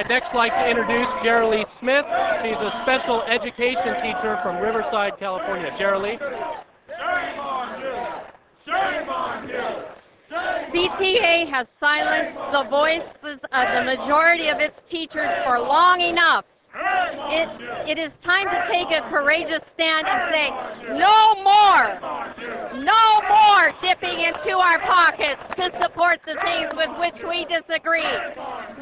I'd next like to introduce Jeralee Smith. She's a special education teacher from Riverside, California. Jeralee. CTA has silenced the voices of the majority of its teachers for long enough. It is time to take a courageous stand and say, no more dipping into our pockets to support the things with which we disagree.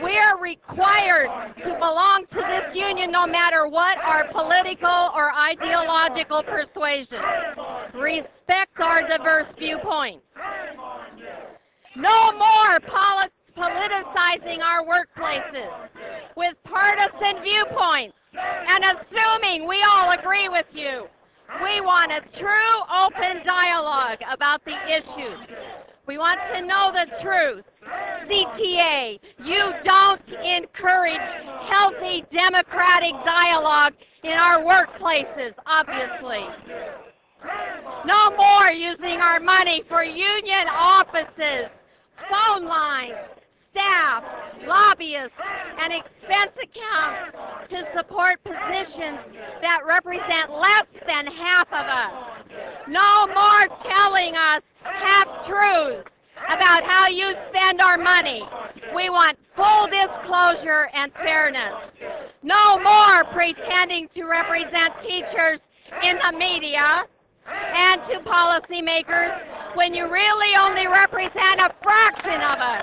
We are required to belong to this union no matter what our political or ideological persuasion. Respect our diverse viewpoints. No more politicizing our workplaces with partisan viewpoints and assuming we all agree with you. We want a true open dialogue about the issues. We want to know the truth. CTA, you don't encourage healthy democratic dialogue in our workplaces, obviously. No more using our money for union offices, phone lines, staff, lobbyists, and expense accounts to support positions that represent less than half of us. No more telling us half-truths about how you spend our money. We want full disclosure and fairness. No more pretending to represent teachers in the media and to policymakers when you really only represent a fraction of us.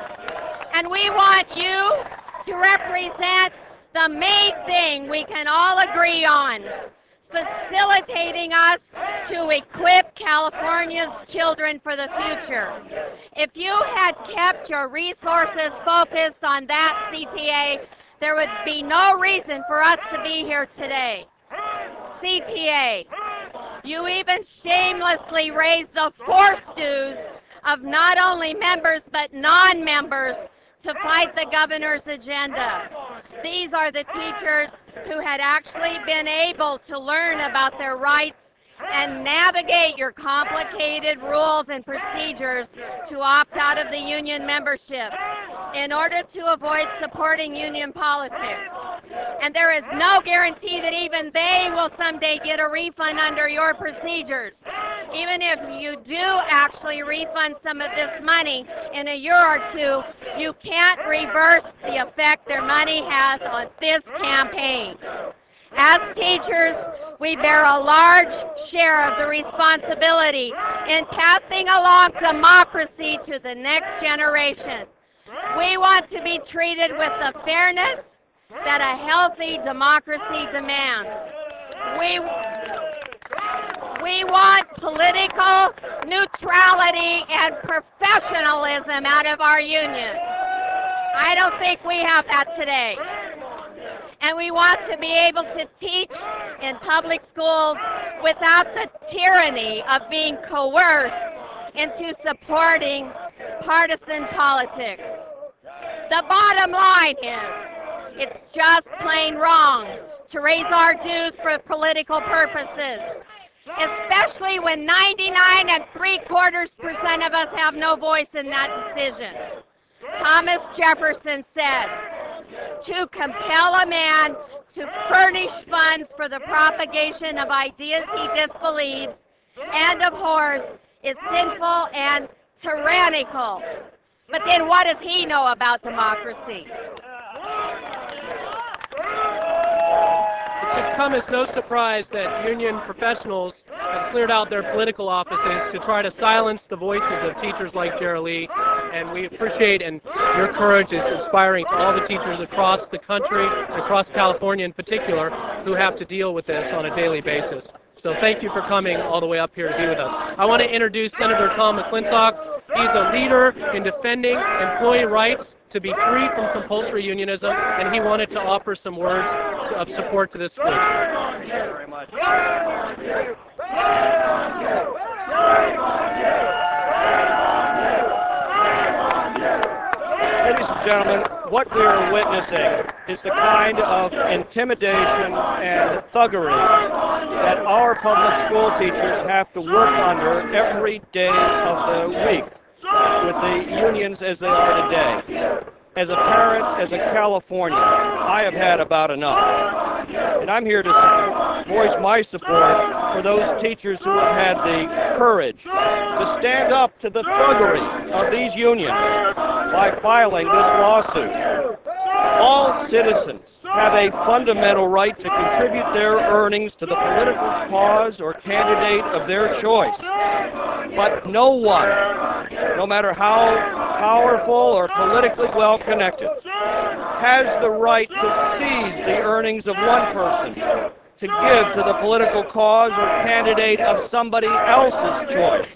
And we want you to represent the main thing we can all agree on, facilitating us to equip California's children for the future. If you had kept your resources focused on that, CTA, there would be no reason for us to be here today. CTA, you even shamelessly raised the forced dues of not only members but non-members to fight the governor's agenda. These are the teachers who had actually been able to learn about their rights and navigate your complicated rules and procedures to opt out of the union membership in order to avoid supporting union politics. And there is no guarantee that even they will someday get a refund under your procedures. Even if you do actually refund some of this money in a year or two, you can't reverse the effect their money has on this campaign. As teachers, we bear a large share of the responsibility in passing along democracy to the next generation. We want to be treated with the fairness that a healthy democracy demands. We want political neutrality and professionalism out of our union. I don't think we have that today. And we want to be able to teach in public schools without the tyranny of being coerced into supporting partisan politics. The bottom line is, it's just plain wrong to raise our dues for political purposes, especially when 99.75% of us have no voice in that decision. Thomas Jefferson said, to compel a man to furnish funds for the propagation of ideas he disbelieves and abhors is sinful and tyrannical. But then what does he know about democracy? It should come as no surprise that union professionals have cleared out their political offices to try to silence the voices of teachers like Jeralee, and we appreciate, and your courage is inspiring to all the teachers across the country, across California in particular, who have to deal with this on a daily basis. So thank you for coming all the way up here to be with us. I want to introduce Senator Tom McClintock. He's a leader in defending employee rights to be free from compulsory unionism, and he wanted to offer some words of support to this group. Thank you very much. Ladies and gentlemen, what we are witnessing is the kind of intimidation and thuggery that our public school teachers have to work under every day of the week with the unions as they are today. as a parent, as a Californian, I have had about enough. And I'm here to voice my support for those teachers who have had the courage to stand up to the thuggery of these unions by filing this lawsuit. All citizens have a fundamental right to contribute their earnings to the political cause or candidate of their choice. But no one, no matter how powerful or politically well-connected, has the right to seize the earnings of one person to give to the political cause or candidate of somebody else's choice.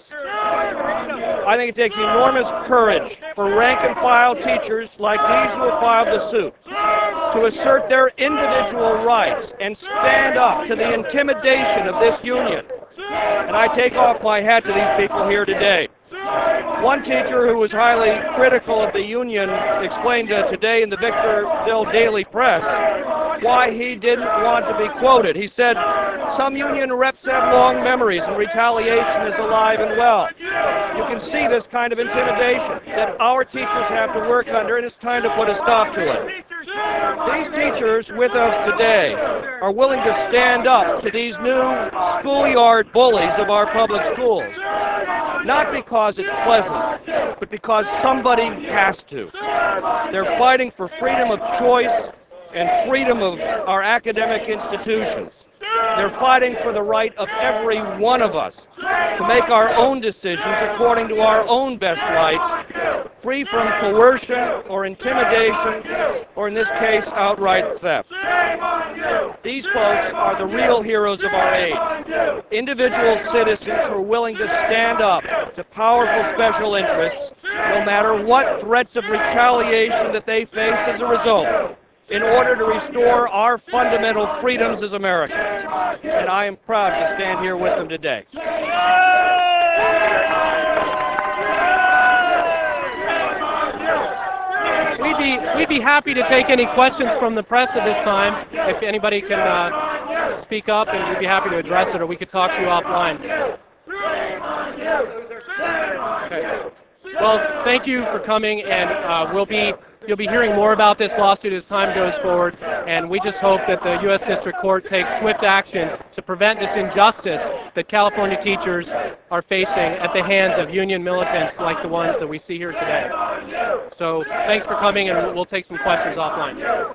I think it takes enormous courage for rank-and-file teachers like these who have filed the suit to assert their individual rights and stand up to the intimidation of this union. And I take off my hat to these people here today. One teacher who was highly critical of the union explained today in the Victorville Daily Press why he didn't want to be quoted. He said, "Some union reps have long memories and retaliation is alive and well." You can see this kind of intimidation that our teachers have to work under, and it's time to put a stop to it. These teachers with us today are willing to stand up to these new schoolyard bullies of our public schools. Not because it's pleasant, but because somebody has to. They're fighting for freedom of choice and freedom of our academic institutions. They're fighting for the right of every one of us to make our own decisions according to our own best rights, free from coercion or intimidation, or in this case, outright theft. These folks are the real heroes of our age. Individual citizens who are willing to stand up to powerful special interests, no matter what threats of retaliation that they face as a result, in order to restore our fundamental freedoms as Americans. And I am proud to stand here with them today. We'd be happy to take any questions from the press at this time. If anybody can speak up, and we'd be happy to address it, or we could talk to you offline. Okay. Well, thank you for coming, and you'll be hearing more about this lawsuit as time goes forward, and we just hope that the U.S. District Court takes swift action to prevent this injustice that California teachers are facing at the hands of union militants like the ones that we see here today. So thanks for coming, and we'll take some questions offline.